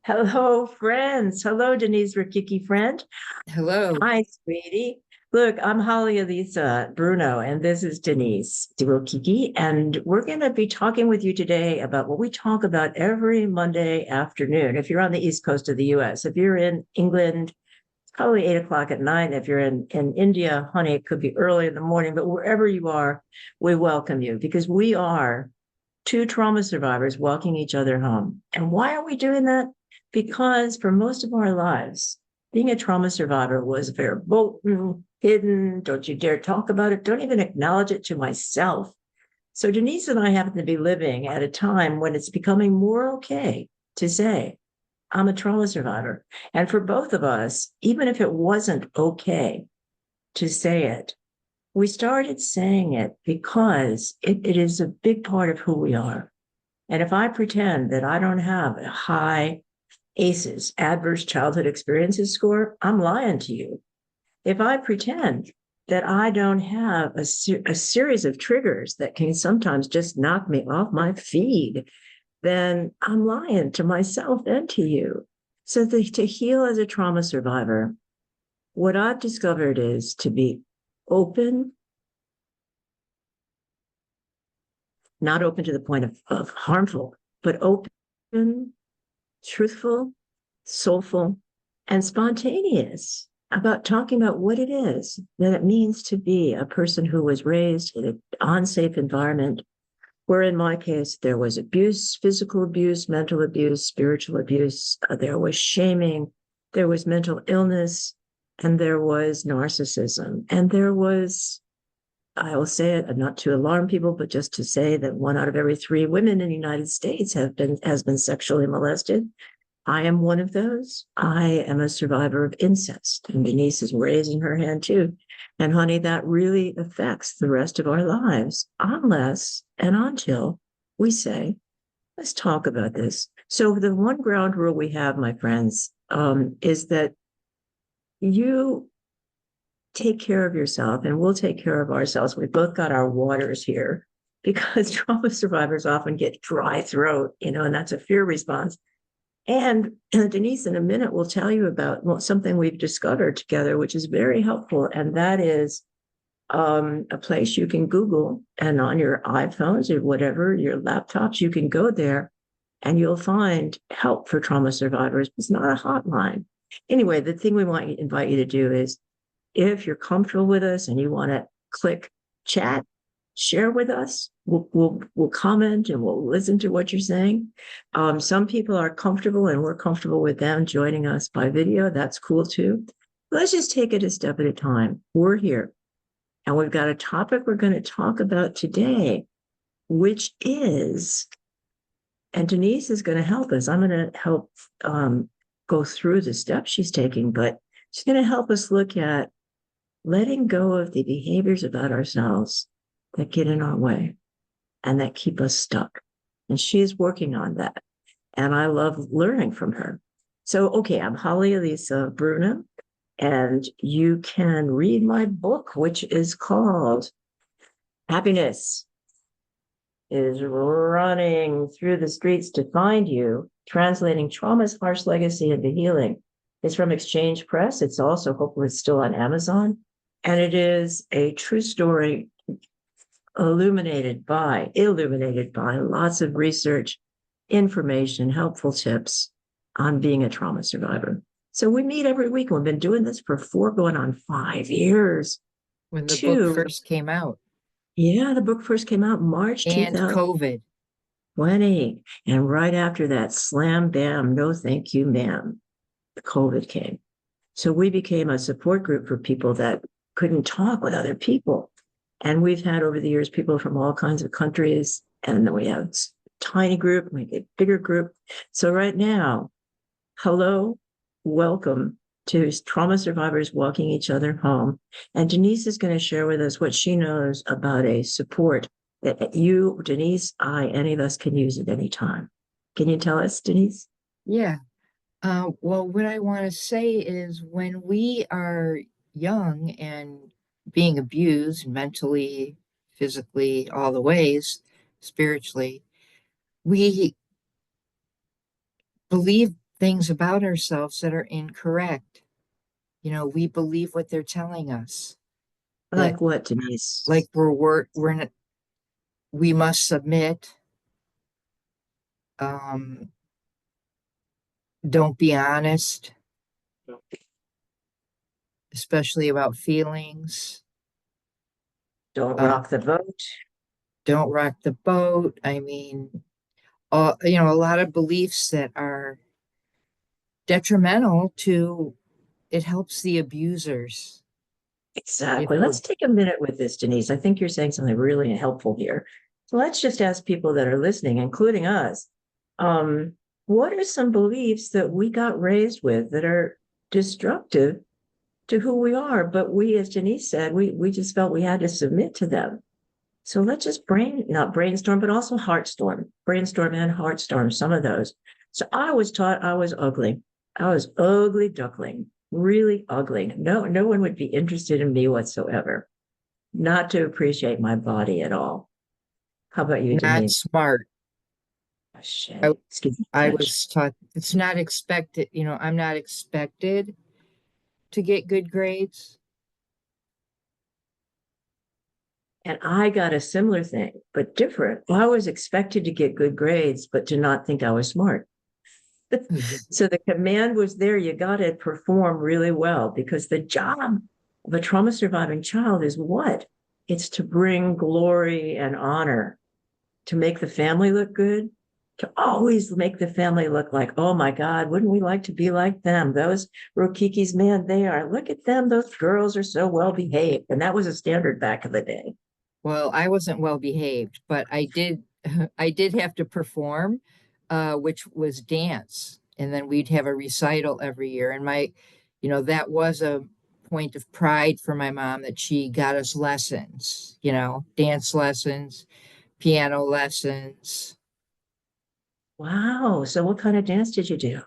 Hello, friends. Hello, Denise Rikiki friend. Hello. Hi, sweetie. Look, I'm Holly Elissa Bruno, and this is Deneice Rikiki, and we're going to be talking with you today about what we talk about every Monday afternoon. If you're on the East Coast of the US, if you're in England, it's probably 8 o'clock at night. If you're in India, honey, it could be early in the morning, but wherever you are, we welcome you because we are two trauma survivors walking each other home. And why are we doing that? Because for most of our lives, being a trauma survivor was verboten, hidden. Don't you dare talk about it. Don't even acknowledge it to myself. So Denise and I happen to be living at a time when it's becoming more okay to say, I'm a trauma survivor. And for both of us, even if it wasn't okay to say it, we started saying it because it is a big part of who we are. And if I pretend that I don't have a high ACEs, adverse childhood experiences score, I'm lying to you. If I pretend that I don't have a series of triggers that can sometimes just knock me off my feed, then I'm lying to myself and to you. So to heal as a trauma survivor, what I've discovered is to be open, not open to the point of harmful, but open, truthful, soulful, and spontaneous about talking about what it is that it means to be a person who was raised in an unsafe environment, where in my case, there was abuse, physical abuse, mental abuse, spiritual abuse, there was shaming, there was mental illness, and there was narcissism, and there was, I will say it, not to alarm people, but just to say that 1 out of every 3 women in the United States has been sexually molested. I am one of those. I am a survivor of incest, and Denise is raising her hand too. And honey, that really affects the rest of our lives, unless and until we say, let's talk about this. So the one ground rule we have, my friends, is that you take care of yourself and we'll take care of ourselves. We've both got our waters here because trauma survivors often get dry throat, and that's a fear response. And Denise, in a minute, will tell you about something we've discovered together, which is very helpful. And that is a place you can Google, and on your iPhones or whatever, your laptops, you can go there and you'll find help for trauma survivors. It's not a hotline. Anyway, the thing we want to invite you to do is if you're comfortable with us and you want to click chat, share with us. We'll comment and we'll listen to what you're saying. Some people are comfortable and we're comfortable with them joining us by video. That's cool too. Let's just take it a step at a time. We're here and we've got a topic we're going to talk about today, which is, and Denise is going to help us. I'm going to help go through the steps she's taking, but she's going to help us look at letting go of the behaviors about ourselves that get in our way and that keep us stuck. And she's working on that. And I love learning from her. So, okay, I'm Holly Elissa Bruno, and you can read my book, which is called Happiness is Running Through the Streets to Find You, Translating Trauma's Harsh Legacy into Healing. It's from Exchange Press. It's also, hopefully, it's still on Amazon. And it is a true story illuminated by lots of research, information, helpful tips on being a trauma survivor. So we meet every week. We've been doing this for 4 going on 5 years. When the book Two, first came out, yeah, the book first came out March and 2020. COVID. And right after that, slam bam, no thank you, ma'am, the COVID came. So we became a support group for people that couldn't talk with other people. And we've had over the years people from all kinds of countries, and then we have a tiny group, we get bigger group. So right now, hello, welcome to Trauma Survivors Walking Each Other Home. And Denise is going to share with us what she knows about a support that you, Denise, I, any of us can use at any time. Can you tell us, Denise? Yeah. Well, what I want to say is when we are young and being abused mentally, physically, all the ways, spiritually, we believe things about ourselves that are incorrect. We believe what they're telling us, that Like what, like Denise? we're not, we must submit, um, don't be honest, especially about feelings. Don't Uh, rock the boat. don't rock the boat. I mean, a lot of beliefs that are detrimental to it helps the abusers. Exactly. We're Let's take a minute with this, Denise. I think you're saying something really helpful here. So let's just ask people that are listening, including us, um, what are some beliefs that we got raised with that are destructive to who we are? But we, as Denise said, we just felt we had to submit to them. So let's just not brainstorm, but also heartstorm, brainstorm and heartstorm, some of those. So I was taught I was ugly. I was ugly duckling, really ugly. No one would be interested in me whatsoever, not to appreciate my body at all. How about you, not Denise? smart. Oh, I, shit. Excuse me, I French. was taught it's not expected, I'm not expected to get good grades. And I got a similar thing, but different. Well, I was expected to get good grades, but to not think I was smart. So the command was there. You got to perform really well because the job of a trauma surviving child is what? It's to bring glory and honor, to make the family look good, to always make the family look like, oh my God, wouldn't we like to be like them? Those Rokikis, man, they are. Look at them. Those girls are so well behaved. And that was a standard back in the day. Well, I wasn't well behaved, but I did I did have to perform, which was dance. And then we'd have a recital every year. And that was a point of pride for my mom that she got us lessons, dance lessons, piano lessons. Wow. So what kind of dance did you do?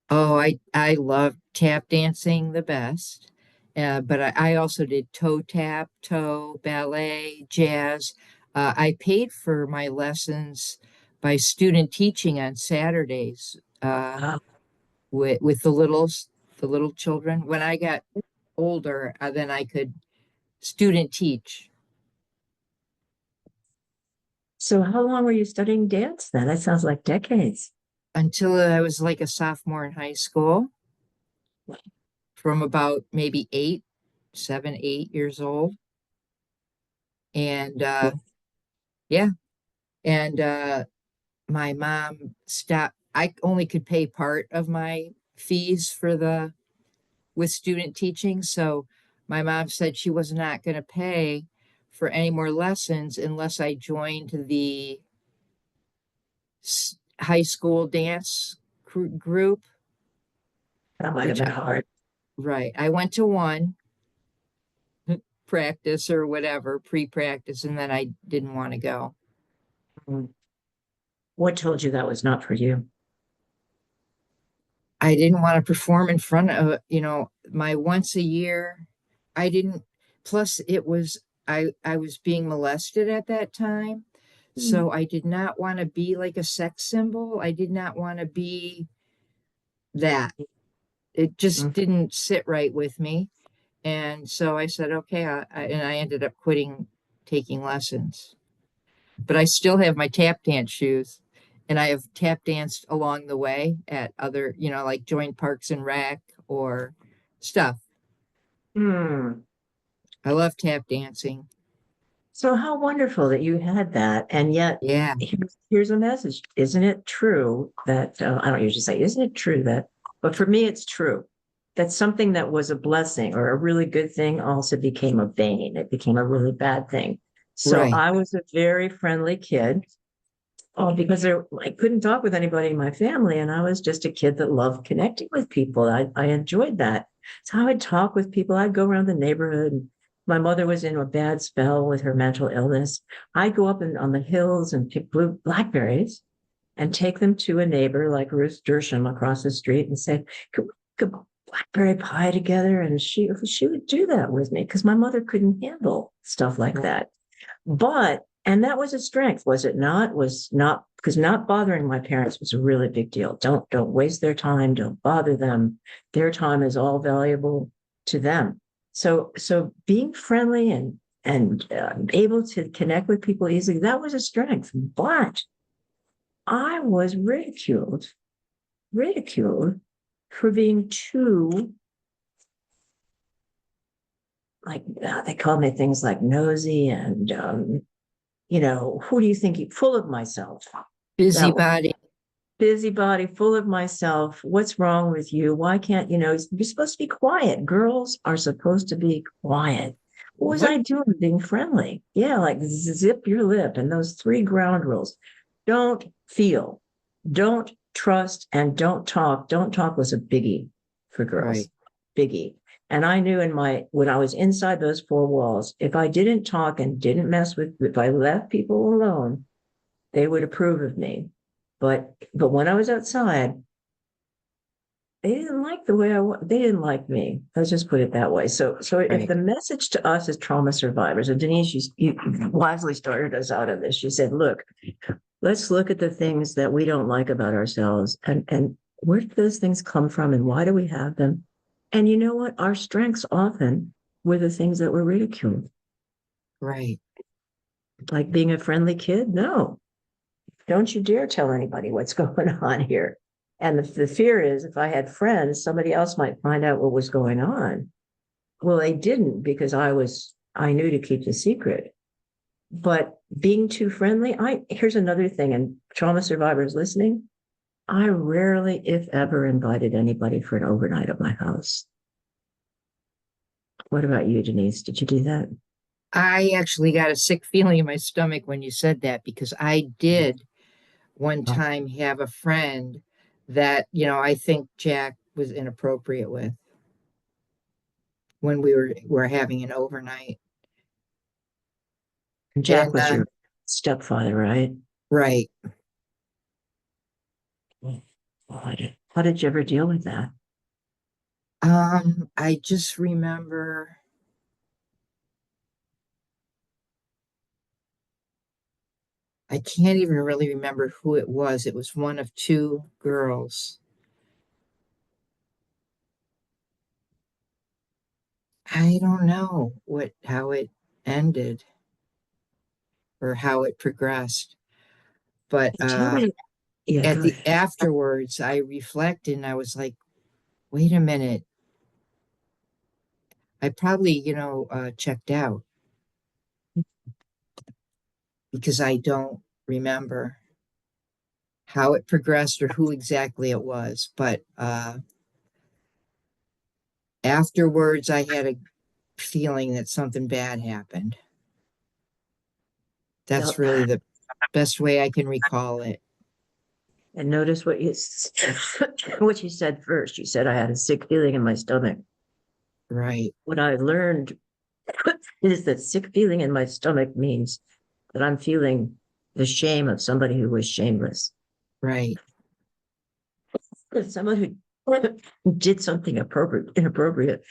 Oh, I love tap dancing the best. But I also did toe tap, toe, ballet, jazz. I paid for my lessons by student teaching on Saturdays Wow. with the little children. When I got older, then I could student teach So how long were you studying dance then? That sounds like decades. until I was like a sophomore in high school, from about maybe 8 7 8 years old. And yeah, and my mom stopped. I only could pay part of my fees for the with student teaching, so my mom said she was not going to pay for any more lessons unless I joined the high school dance group, That might have which been hard. right. I went to one practice or whatever, pre-practice, and then I didn't want to go. Mm. What told you that was not for you? I didn't want to perform in front of, my once a year. I didn't, plus it was, I was being molested at that time. Mm. So I did not want to be like a sex symbol. I did not want to be that. It just Mm. didn't sit right with me. And so I said, okay. And I ended up quitting taking lessons. But I still have my tap dance shoes. And I have tap danced along the way at other, like joint parks and rec or stuff. Mm. I love tap dancing. So how wonderful that you had that. And yet, Yeah, here's a message. Isn't it true that, I don't usually say, isn't it true that, but for me, it's true that something that was a blessing or a really good thing also became a bane. It became a really bad thing. So right. I was a very friendly kid. Because I couldn't talk with anybody in my family, and I was just a kid that loved connecting with people. I enjoyed that. So I would talk with people. I'd go around the neighborhood. And my mother was in a bad spell with her mental illness. I'd go up on the hills and pick blue blackberries and take them to a neighbor like Ruth Dersham across the street and say, "Could we cook blackberry pie together?" And she would do that with me because my mother couldn't handle stuff like that. But And that was a strength, was it not? Was not, because not bothering my parents was a really big deal. Don't waste their time. Don't bother them. Their time is all valuable to them. So being friendly and able to connect with people easily, that was a strength. But I was ridiculed for being too, like, they called me things like nosy and who do you think full of myself? Busybody. Busybody, full of myself. What's wrong with you? Why can't you're supposed to be quiet? Girls are supposed to be quiet. What was I doing being friendly? Yeah, like zip your lip and those 3 ground rules. Don't feel, don't trust, and don't talk. Don't talk was a biggie for girls. Right. Biggie. And I knew when I was inside those 4 walls, if I didn't talk and didn't if I left people alone, they would approve of me. But when I was outside, they didn't like the way they didn't like me. Let's just put it that way. So Right. if the message to us as trauma survivors, and Deneice, you wisely started us out of this. She said, look, let's look at the things that we don't like about ourselves and where do those things come from and why do we have them? And you know what? Our strengths often were the things that were ridiculed. Right. Like being a friendly kid. No, don't you dare tell anybody what's going on here. And the fear is if I had friends, somebody else might find out what was going on. Well, they didn't because I knew to keep the secret. But being too friendly, here's another thing, and trauma survivors listening, I rarely, if ever, invited anybody for an overnight at my house. What about you, Deneice? Did you do that? I actually got a sick feeling in my stomach when you said that because I did one time have a friend that, I think Jack was inappropriate with when we were having an overnight. And Jack And was your stepfather, right? right. How did you ever deal with that? I just remember I can't even really remember who it was. It was one of 2 girls. I don't know how it ended or how it progressed. But Tell me. Yeah, at go the ahead. afterwards, I reflected and I was like, wait a minute. I probably, checked out because I don't remember how it progressed or who exactly it was. But afterwards, I had a feeling that something bad happened. That's Yep. really the best way I can recall it. And notice what what you said first. You said I had a sick feeling in my stomach. Right, What I learned is that sick feeling in my stomach means that I'm feeling the shame of somebody who was shameless. right. Someone who did something inappropriate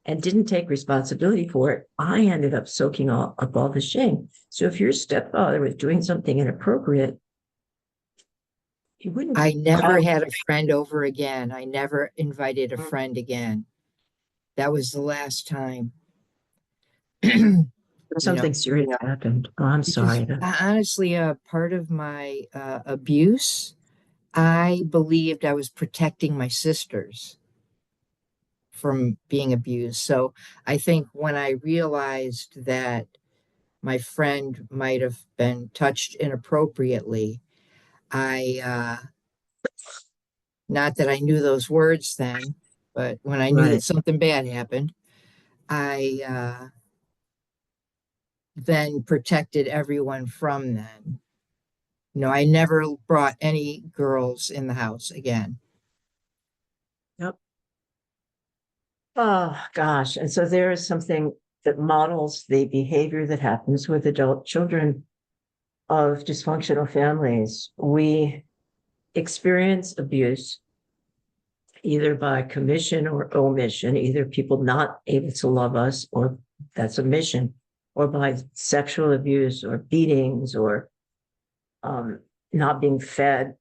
and didn't take responsibility for it. I ended up soaking up all the shame. So if your stepfather was doing something inappropriate, you wouldn't I never call had a friend over again. I never invited a friend again. That was the last time. You know, something serious happened. Oh, I'm because sorry. honestly, part of my abuse, I believed I was protecting my sisters from being abused. So I think when I realized that my friend might have been touched inappropriately, I not that I knew those words then, but when I knew that Right. something bad happened, I then protected everyone from them. I never brought any girls in the house again. Yep. Oh gosh. And so there is something that models the behavior that happens with adult children of dysfunctional families. We experience abuse either by commission or omission, either people not able to love us, or that's a mission, or by sexual abuse or beatings or not being fed,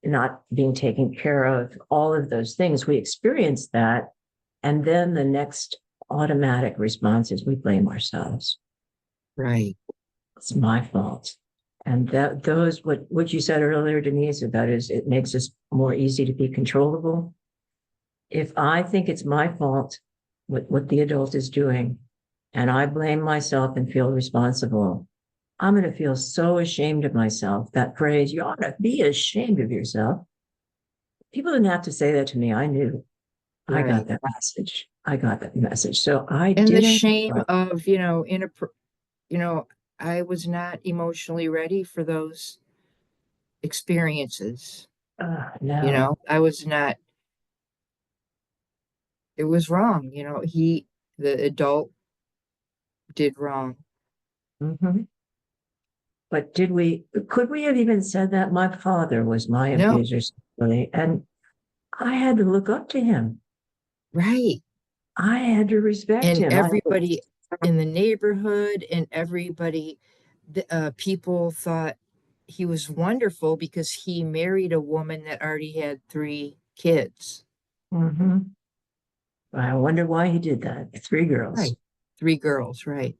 not being taken care of, all of those things. We experience that. And then the next automatic response is we blame ourselves. Right. It's my fault. And that those what you said earlier, Deneice, about is it makes us more easy to be controllable. If I think it's my fault, what the adult is doing, and I blame myself and feel responsible, I'm going to feel so ashamed of myself. That phrase, you ought to be ashamed of yourself. People didn't have to say that to me. I knew. I got Right. that message. I got that message. So I And the didn't. shame of, I was not emotionally ready for those experiences. No. I was not, it was wrong. The adult did wrong. Mhm. But could we have even said that? My father was my No, abuser, sexually, and I had to look up to him. right. I had to respect And him. everybody in the neighborhood and people thought he was wonderful because he married a woman that already had 3 kids. Mhm. I wonder why he did that. 3 girls. Right. 3 girls, right.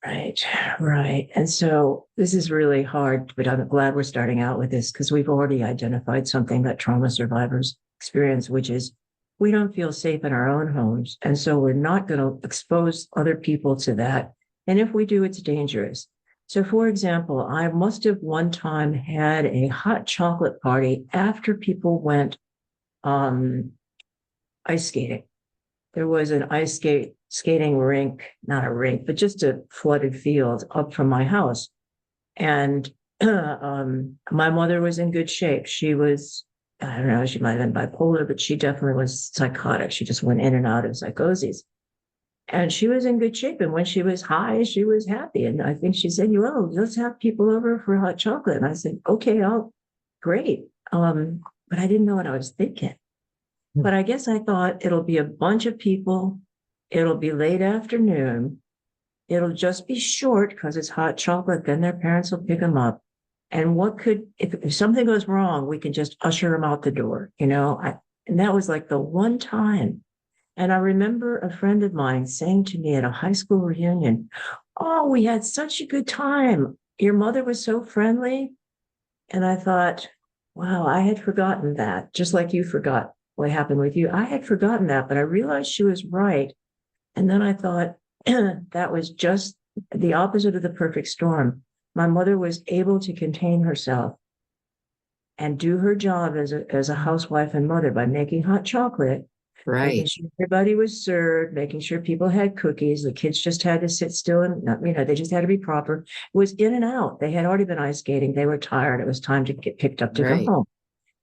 Right, right. And so this is really hard, but I'm glad we're starting out with this because we've already identified something that trauma survivors experience, which is we don't feel safe in our own homes. And so we're not going to expose other people to that. And if we do, it's dangerous. So, for example, I must have one time had a hot chocolate party after people went ice skating. There was an skating rink, not a rink, but just a flooded field up from my house. And my mother was in good shape. She was, I don't know, she might have been bipolar, but she definitely was psychotic. She just went in and out of psychoses. And she was in good shape. And when she was high, she was happy. And I think she said, well, let's have people over for hot chocolate. And I said, okay, great. But I didn't know what I was thinking. But I guess I thought it'll be a bunch of people. It'll be late afternoon. It'll just be short because it's hot chocolate. Then their parents will pick them up. And if something goes wrong, we can just usher them out the door, and that was like the one time. And I remember a friend of mine saying to me at a high school reunion, oh, we had such a good time. Your mother was so friendly. And I thought, wow, I had forgotten that, just like you forgot what happened with you. I had forgotten that, but I realized she was right. And then I thought that was just the opposite of the perfect storm. My mother was able to contain herself and do her job as a housewife and mother by making hot chocolate, making Right. sure everybody was served, making sure people had cookies. The kids just had to sit still and, they just had to be proper. It was in and out. They had already been ice skating. They were tired. It was time to get picked up to go Right. home.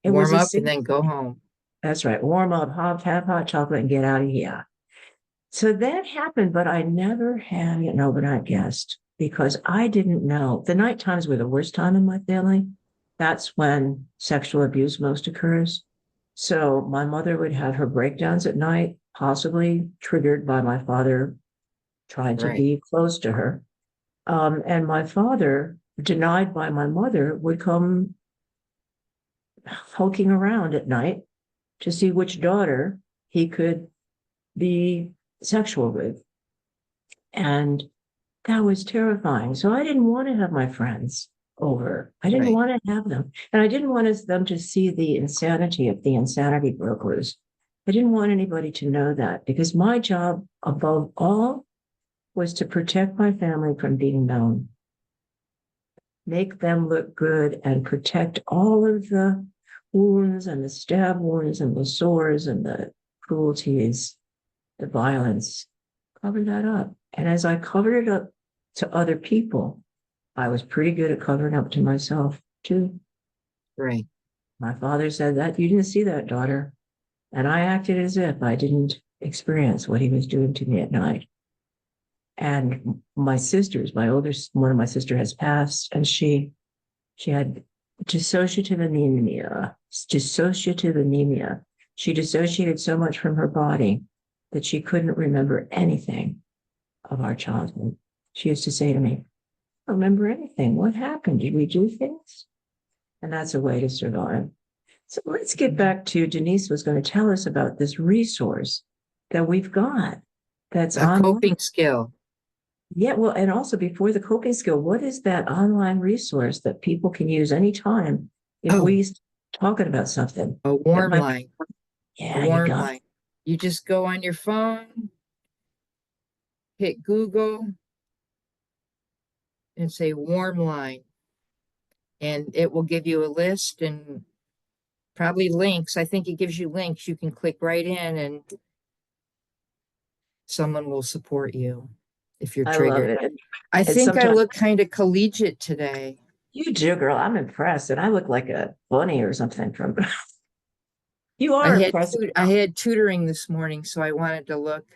It was Warm a up and simple. then go home. That's right. Warm up, have hot chocolate and get out of here. So that happened, but I never had an overnight guest because I didn't know. The night times were the worst time in my family. That's when sexual abuse most occurs. So my mother would have her breakdowns at night, possibly triggered by my father trying to Right. be close to her. And my father, denied by my mother, would come poking around at night to see which daughter he could be sexual with. And that was terrifying. So I didn't want to have my friends over. I didn't Right. want to have them. And I didn't want them to see the insanity of the insanity brokers. I didn't want anybody to know that because my job above all was to protect my family from being known, make them look good and protect all of the wounds and the stab wounds and the sores and the cruelties, the violence, cover that up. And as I covered it up to other people, I was pretty good at covering up to myself too. Right. My father said that you didn't see that, daughter. And I acted as if I didn't experience what he was doing to me at night. And my sisters, one of my sister has passed, and she had dissociative anemia. Dissociative anemia. She dissociated so much from her body that she couldn't remember anything of our childhood. She used to say to me, "I don't remember anything. What happened? Did we do things?" And that's a way to survive. So let's get back to Deneice was going to tell us about this resource that we've got that's A online. coping skill. Yeah, well, and also before the coping skill, what is that online resource that people can use anytime if Oh, we talking about something a that warm might, line. A yeah, you warm got line. You just go on your phone, hit Google, and say warm line, and it will give you a list and probably links. I think it gives you links. You can click right in and someone will support you if you're I love triggered. it. I And think I sometimes look kind of collegiate today. you do, girl. I'm impressed. And I look like a bunny or something from you I are had impressive. I had tutoring this morning, so I wanted to look,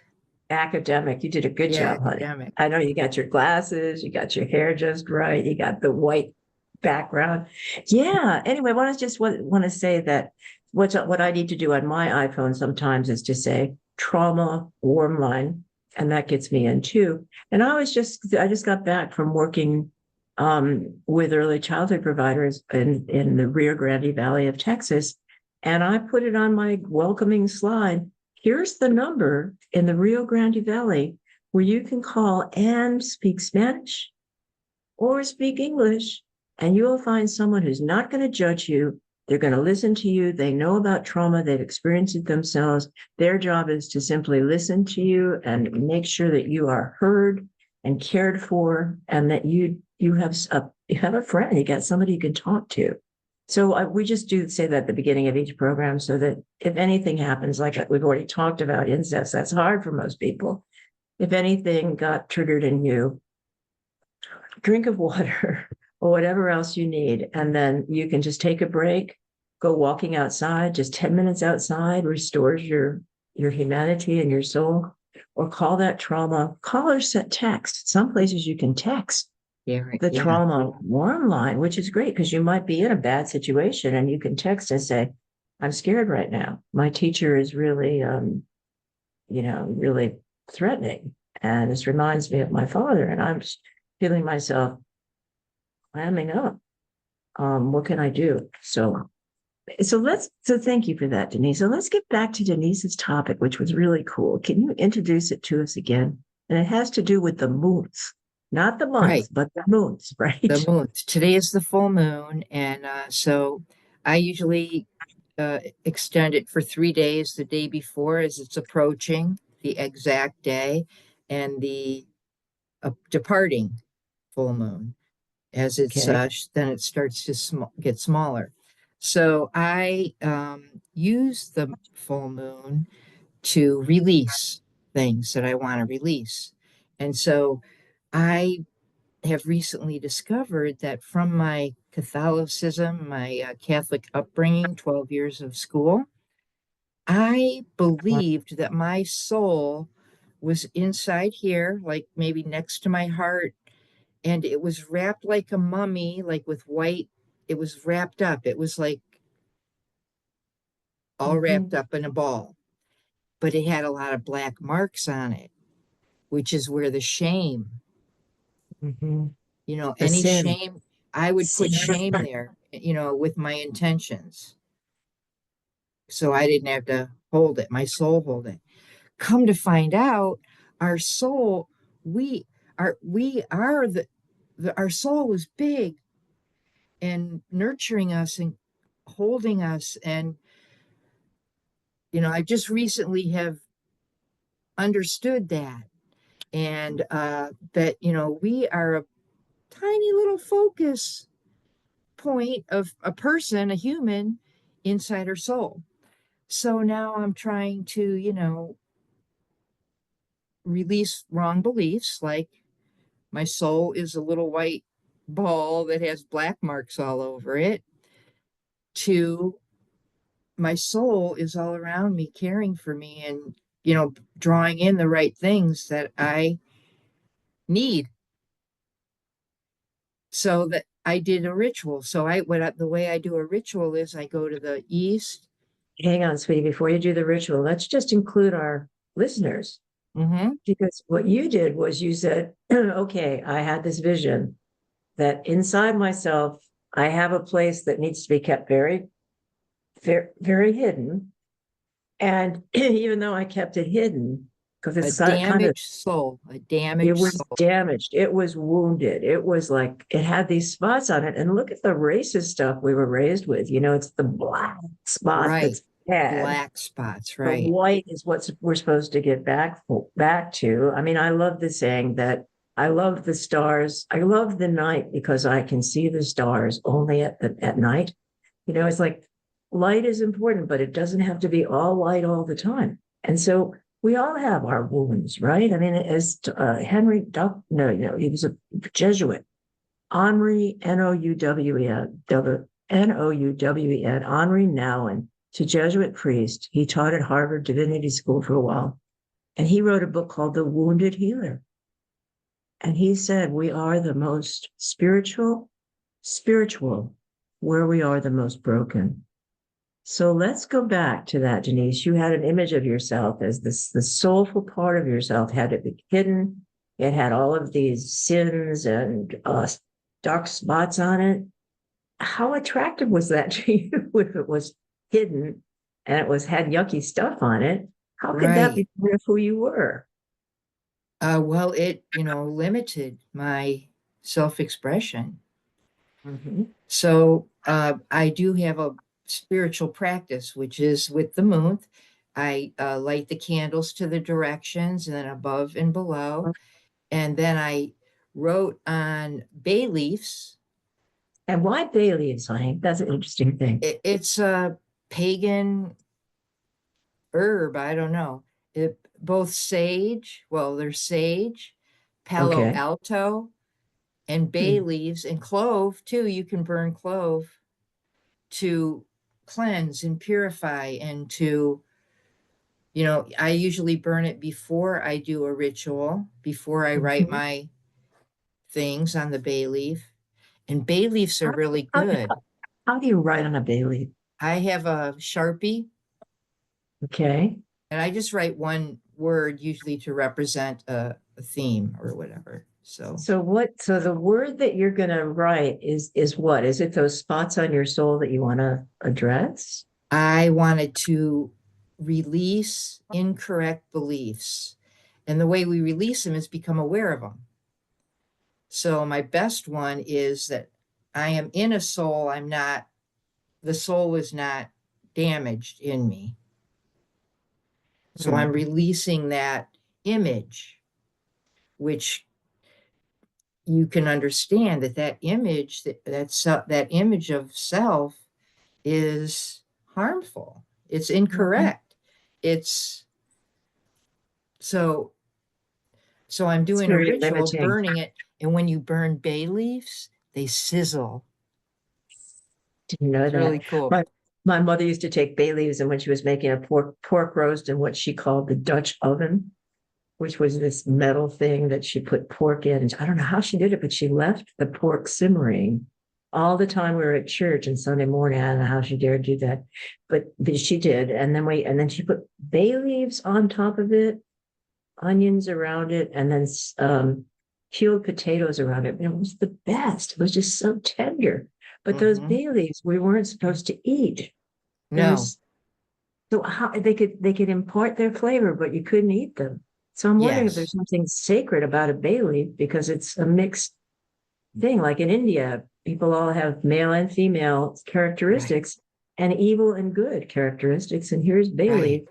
Academic. You did a good yeah, job, honey. academic. I know you got your glasses, you got your hair just right, you got the white background. Yeah. Anyway, I want to say that what I need to do on my iPhone sometimes is to say trauma warm line, and that gets me in too. And I just got back from working with early childhood providers in the Rio Grande Valley of Texas, and I put it on my welcoming slide. Here's the number in the Rio Grande Valley where you can call and speak Spanish or speak English, and you will find someone who's not going to judge you. They're going to listen to you. They know about trauma. They've experienced it themselves. Their job is to simply listen to you and make sure that you are heard and cared for, and that you have a friend. You got somebody you can talk to. So we just do say that at the beginning of each program, so that if anything happens, like we've already talked about incest, that's hard for most people. If anything got triggered in you, drink of water or whatever else you need. And then you can just take a break, go walking outside, just 10 minutes outside restores your humanity and your soul. Or call that trauma, call or set text. Some places you can text Yeah, right. the Yeah. trauma warm line, which is great because you might be in a bad situation and you can text and say, "I'm scared right now. My teacher is really, really threatening. And this reminds me of my father, and I'm feeling myself clamming up. What can I do?" So thank you for that, Deneice. So let's get back to Deneice's topic, which was really cool. Can you introduce it to us again? And it has to do with the moons, not the months, Right. but the moons, The right? moon. Today is the full moon, and so I usually extend it for 3 days. The day before, as it's approaching the exact day, and the departing full moon. As it's Okay. then it starts to get smaller. So I use the full moon to release things that I want to release, and so I have recently discovered that from my Catholicism, my Catholic upbringing, 12 years of school, I believed that my soul was inside here, like maybe next to my heart, and it was wrapped like a mummy, like with white. It was wrapped up. It was like all wrapped Mhm, up in a ball, but it had a lot of black marks on it, which is where the shame, mhm. The any sin. shame, I would Sin. put shame there, with my intentions. So I didn't have to hold it, my soul hold it. Come to find out, our soul, we we are our soul was big and nurturing us and holding us. And I just recently have understood that. And that we are a tiny little focus point of a person, a human, inside our soul. So now I'm trying to release wrong beliefs, like my soul is a little white ball that has black marks all over it, to my soul is all around me, caring for me, and drawing in the right things that I need. So that I did a ritual. So the way I do a ritual is I go to the east. Hang on, sweetie, before you do the ritual, let's just include our listeners. Mm-hmm. Because what you did was you said, okay, I had this vision that inside myself, I have a place that needs to be kept very, very, very hidden. And even though I kept it hidden, because A it's kind of, damaged soul, a it damaged was soul. damaged, it was wounded, it was like it had these spots on it. And look at the racist stuff we were raised with. It's the black spot Right. that's bad. Black spots, The right. white is what we're supposed to get back to. I mean, I love the saying that I love the stars. I love the night because I can see the stars only at night. It's like light is important, but it doesn't have to be all light all the time. And so we all have our wounds, right? I mean, as Henry Duck, no, he was a Jesuit. Henri Nouwen, Henri Nouwen, to Jesuit priest. He taught at Harvard Divinity School for a while, and he wrote a book called The Wounded Healer. And he said we are the most spiritual, where we are the most broken. So let's go back to that, Deneice. You had an image of yourself as the soulful part of yourself had to be hidden. It had all of these sins and dark spots on it. How attractive was that to you if it was hidden and it was had yucky stuff on it? How could that Right. be part of who you were? Well, it, limited my self-expression. Mhm. So I do have a spiritual practice, which is with the moon. I light the candles to the directions and then above and below. And then I wrote on bay leaves. And why bay leaves, honey? That's an interesting thing. It's a pagan herb. I don't know. Both sage, well, there's sage, palo Okay. alto, and bay Hmm. leaves, and clove too. You can burn clove to cleanse and purify and to, I usually burn it before I do a ritual, before I write Mhm. my things on the bay leaf. And bay leaves are How, really how, good. how do you write on a bay leaf? I have a Sharpie Okay. and I just write one word usually to represent a theme or whatever. So So the word that you're gonna write is what? Is it those spots on your soul that you want to address? I wanted to release incorrect beliefs. And the way we release them is become aware of them. So my best one is that I am in a soul. The soul is not damaged in me. So I'm Hmm. releasing that image, which you can understand that image, that image of self is harmful. It's Mhm. incorrect. It's so so I'm It's doing a very ritual limiting. burning it. And when you burn bay leaves, they sizzle. Didn't know It's that. really cool. My mother used to take bay leaves, and when she was making a pork roast in what she called the Dutch oven, which was this metal thing that she put pork in. I don't know how she did it, but she left the pork simmering all the time we were at church and Sunday morning. I don't know how she dared do that, but she did. And then she put bay leaves on top of it, onions around it, and then peeled potatoes around it. And it was the best. It was just so tender. But those Hmm. bay leaves we weren't supposed to eat. There No. was so how they could impart their flavor, but you couldn't eat them. So I'm wondering if there's Yes. something sacred about a bay leaf because it's a mixed thing. Like in India, people all have male and female Right. characteristics and evil and good characteristics. And here's bay Right. leaf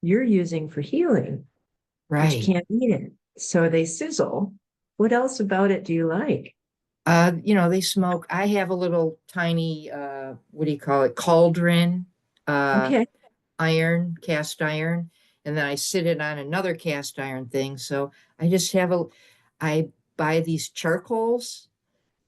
you're using for healing, but you Right. can't eat it. So they sizzle. What else about it do you like? They smoke. I have a little tiny what do you call it? Cauldron, uh Okay. cast iron, and then I sit it on another cast iron thing. So I just have I buy these charcoals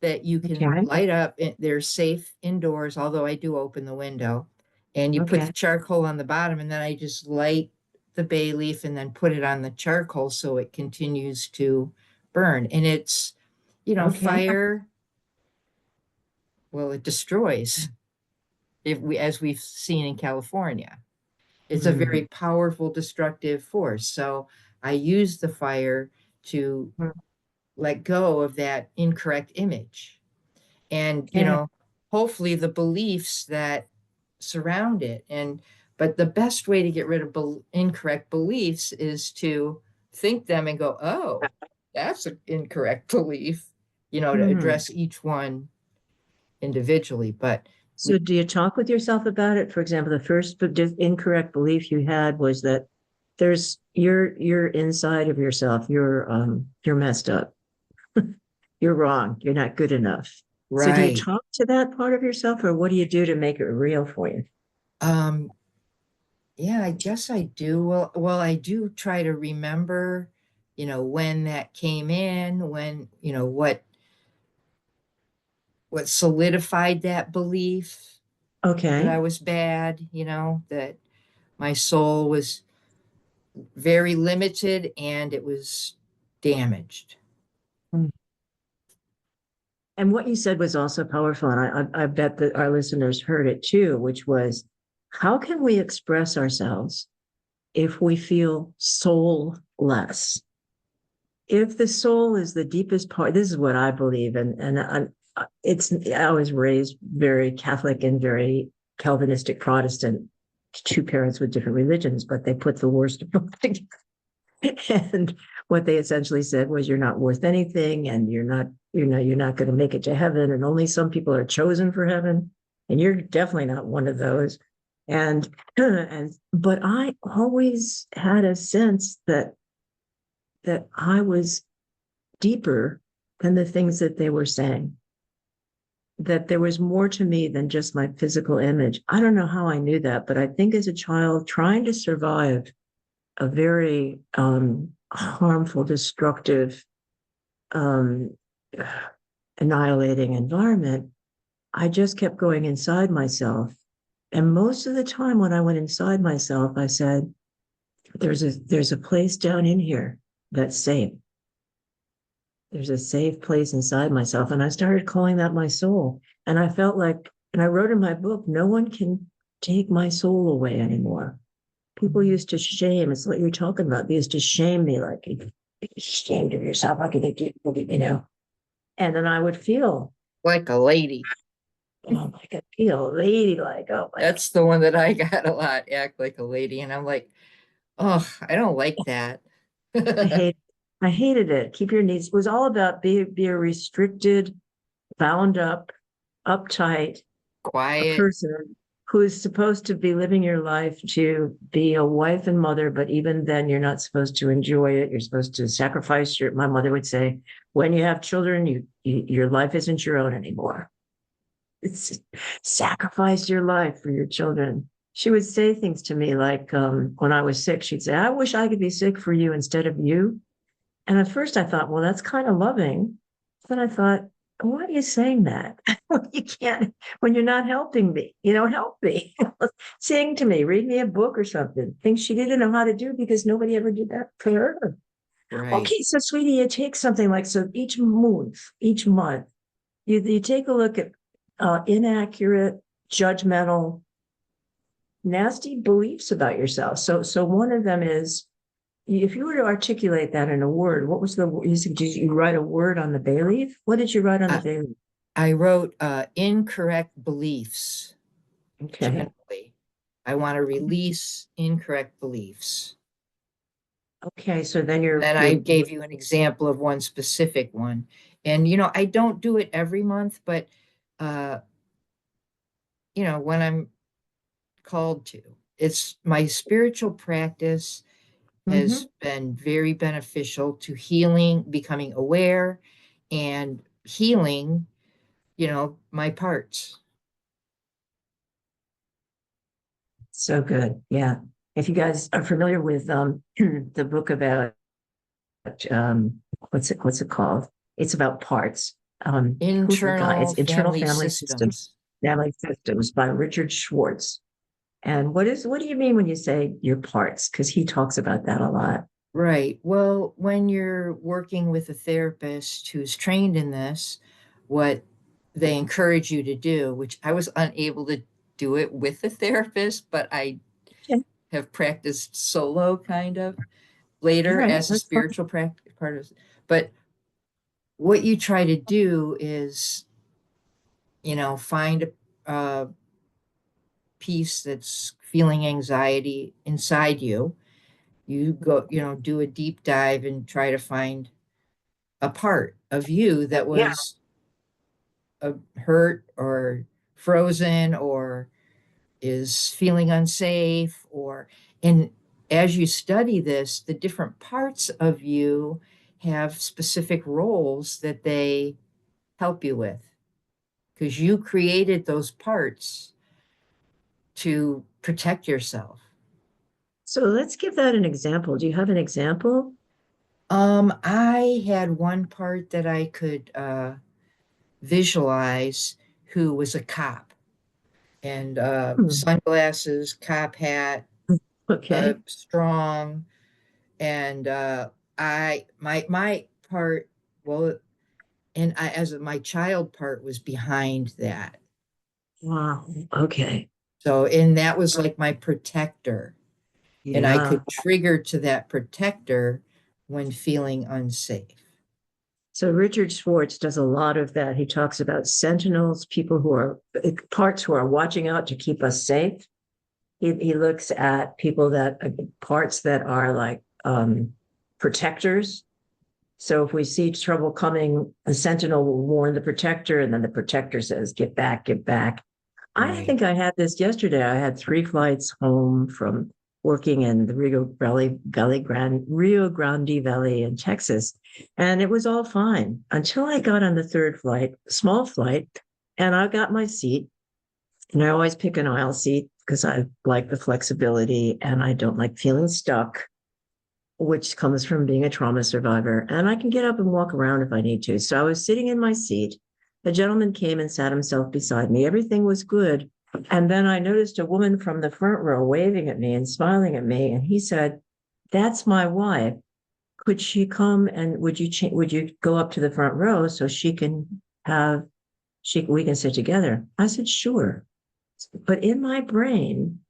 that you can Okay. light up. They're safe indoors, although I do open the window. And you put the Okay. charcoal on the bottom, and then I just light the bay leaf and then put it on the charcoal so it continues to burn. And it's, Okay. fire, well, it destroys if we as we've seen in California. It's a Hmm. very powerful destructive force. So I use the fire to Mm. let go of that incorrect image. And, Okay. hopefully the beliefs that surround it. But the best way to get rid of incorrect beliefs is to think them and go, oh, that's an incorrect belief, to Mhm. address each one individually. But So do you talk with yourself about it? For example, the first incorrect belief you had was that you're inside of yourself. You're messed up. You're wrong. You're not good enough. So do you right. talk to that part of yourself, or what do you do to make it real for you? Um, yeah, I guess I do. Well, I do try to remember, when that came in, when, what solidified that belief that I Okay. was bad, that my soul was very limited and it was damaged. Mm. And what you said was also powerful, and I bet that our listeners heard it too, which was, how can we express ourselves if we feel soulless? If the soul is the deepest part, this is what I believe, I was raised very Catholic and very Calvinistic Protestant, two parents with different religions, but they put the worst of both together. And what they essentially said was, you're not worth anything, and you're not going to make it to heaven, and only some people are chosen for heaven, and you're definitely not one of those. And but I always had a sense that I was deeper than the things that they were saying, that there was more to me than just my physical image. I don't know how I knew that, but I think as a child, trying to survive a very harmful, destructive, um, annihilating environment, I just kept going inside myself. And most of the time when I went inside myself, I said, there's a place down in here that's safe. There's a safe place inside myself. And I started calling that my soul. And I felt like, and I wrote in my book, no one can take my soul away anymore. People used to shame, it's what you're talking about. They used to shame me, like, you're ashamed of yourself. How can you do? And then I would feel, Like a lady. oh, I could feel ladylike. Oh my That's the one that I got a lot, act like a lady. And I'm like, oh, I don't like that. I hate I hated it. Keep your needs. It was all about be a restricted, bound up, uptight, a Quiet. person who is supposed to be living your life to be a wife and mother, but even then you're not supposed to enjoy it. You're supposed to sacrifice my mother would say, when you have children, your life isn't your own anymore. It's sacrifice your life for your children. She would say things to me like, when I was sick, she'd say, I wish I could be sick for you instead of you. And at first I thought, well, that's kind of loving. Then I thought, why are you saying that? You can't, when you're not helping me, help me. Sing to me, read me a book or something. Things she didn't know how to do because nobody ever did that for her. Right. Okay, so sweetie, you take something like, so each month, you take a look at inaccurate, judgmental, nasty beliefs about yourself. So one of them is, if you were to articulate that in a word, what was did you write a word on the bay leaf? What did you write on the I, bay leaf? I wrote incorrect beliefs Okay. gently. I want to release incorrect beliefs. Okay. So then Then I gave you an example of one specific one. And, I don't do it every month, but, uh, when I'm called to, it's my spiritual practice has Mhm. been very beneficial to healing, becoming aware and healing, my parts. So good. Yeah. If you guys are familiar with the book about um what's it called? It's about parts. Who's the guy? Internal It's Internal family Family Systems. systems. Family Systems by Richard Schwartz. And what do you mean when you say your parts? Because he talks about that a lot. Right. Well, when you're working with a therapist who's trained in this, what they encourage you to do, which I was unable to do it with the therapist, but I Okay. have practiced solo kind of, later Right. as a spiritual practice part of it. But what you try to do is, find a piece that's feeling anxiety inside you. You go, do a deep dive and try to find a part of you that Yeah. was hurt or frozen or is feeling unsafe, and as you study this, the different parts of you have specific roles that they help you with, because you created those parts to protect yourself. So let's give that an example. Do you have an example? I had one part that I could visualize, who was a cop, and Hmm. sunglasses, cop hat, Okay. strong, and my part, well, and I, as my child part, was behind that. Wow. Okay. So, and that was like my protector, and I Yeah. could trigger to that protector when feeling unsafe. So Richard Schwartz does a lot of that. He talks about sentinels, people who are parts who are watching out to keep us safe. He looks at people that parts that are like protectors. So if we see trouble coming, a sentinel will warn the protector, and then the protector says, "Get back, get back." I Right. think I had this yesterday. I had 3 flights home from working in the Rio Grande Valley in Texas, and it was all fine until I got on the third flight, small flight, and I got my seat. And I always pick an aisle seat because I like the flexibility and I don't like feeling stuck, which comes from being a trauma survivor. And I can get up and walk around if I need to. So I was sitting in my seat. A gentleman came and sat himself beside me. Everything was good. And then I noticed a woman from the front row waving at me and smiling at me. And he said, "That's my wife. Could she come and would you go up to the front row so she can have we can sit together?" I said, "Sure." But in my brain,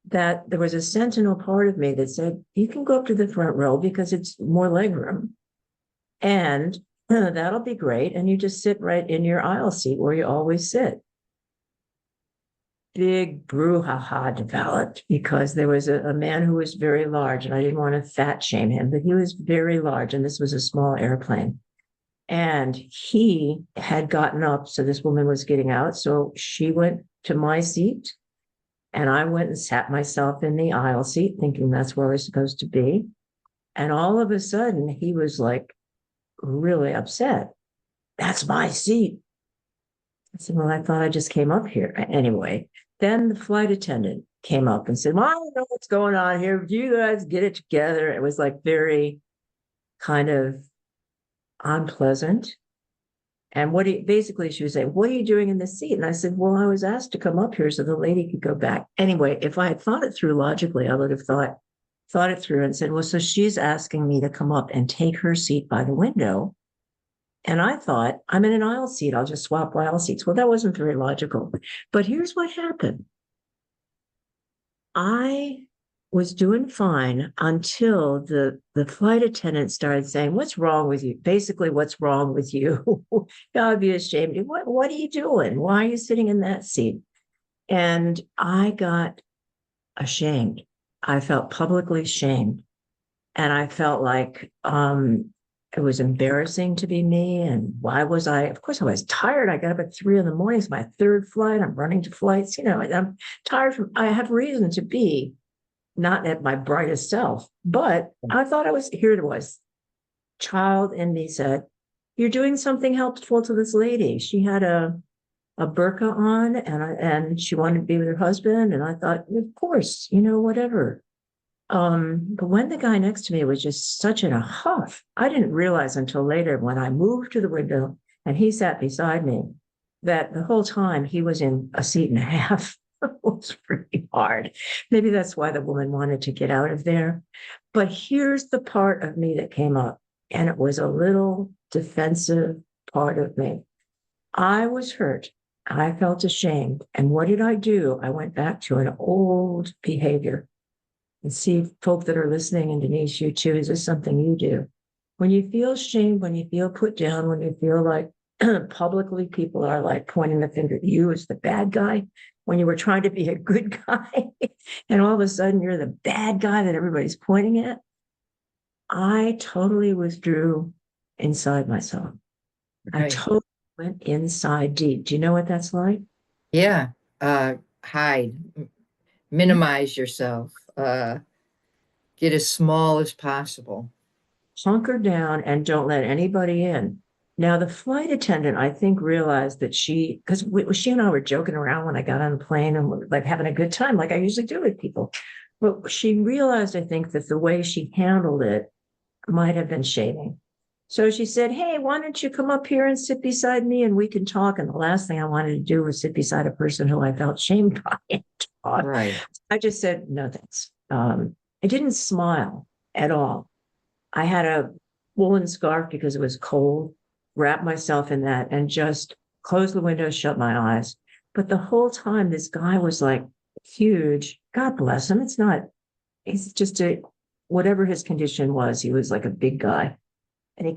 that there was a sentinel part of me that said, "You can go up to the front row because it's more legroom. And that'll be great. And you just sit right in your aisle seat where you always sit." Big brouhaha developed because there was a man who was very large, and I didn't want to fat shame him, but he was very large, and this was a small airplane. And he had gotten up, so this woman was getting out. So she went to my seat, and I went and sat myself in the aisle seat, thinking that's where I was supposed to be. And all of a sudden, he was like really upset. "That's my seat." I said, "Well, I thought I just came up here." Anyway, then the flight attendant came up and said, "Well, I don't know what's going on here. Do you guys get it together?" It was like very kind of unpleasant. And basically, she was saying, "What are you doing in this seat?" And I said, "Well, I was asked to come up here so the lady could go back." Anyway, if I had thought it through logically, I would have thought it through and said, "Well, so she's asking me to come up and take her seat by the window." And I thought, "I'm in an aisle seat. I'll just swap aisle seats." Well, that wasn't very logical. But here's what happened. I was doing fine until the flight attendant started saying, "What's wrong with you?" Basically, "What's wrong with you?" "Gotta be ashamed. What are you doing? Why are you sitting in that seat?" And I got ashamed. I felt publicly shamed. And I felt like it was embarrassing to be me. And why was I? Of course, I was tired. I got up at 3 in the morning. It's my third flight. I'm running to flights. I'm tired I have reason to be not at my brightest self. But I thought here it was. Child in me said, "You're doing something helpful to this lady. She had a burqa on and she wanted to be with her husband." And I thought, of course, whatever. But when the guy next to me was just such in a huff, I didn't realize until later when I moved to the window and he sat beside me that the whole time he was in a seat and a half. It was pretty hard. Maybe that's why the woman wanted to get out of there. But here's the part of me that came up, and it was a little defensive part of me. I was hurt. I felt ashamed. And what did I do? I went back to an old behavior. and see folk that are listening, and Deneice, you too, is this something you do? When you feel shamed, when you feel put down, when you feel like publicly people are like pointing the finger at you as the bad guy, when you were trying to be a good guy, and all of a sudden you're the bad guy that everybody's pointing at, I totally withdrew inside myself. I Right. totally went inside deep. Do you know what that's like? Yeah. Hide, minimize yourself, get as small as possible. Hunker down and don't let anybody in. Now, the flight attendant, I think, realized that because she and I were joking around when I got on the plane and we're like having a good time, like I usually do with people. But she realized, I think, that the way she handled it might have been shading. So she said, "Hey, why don't you come up here and sit beside me and we can talk?" And the last thing I wanted to do was sit beside a person who I felt shamed by and talk. Right. I just said, "No, thanks." I didn't smile at all. I had a woolen scarf because it was cold, wrapped myself in that and just closed the window, shut my eyes. But the whole time, this guy was like huge. God bless him. He's just whatever his condition was, he was like a big guy. And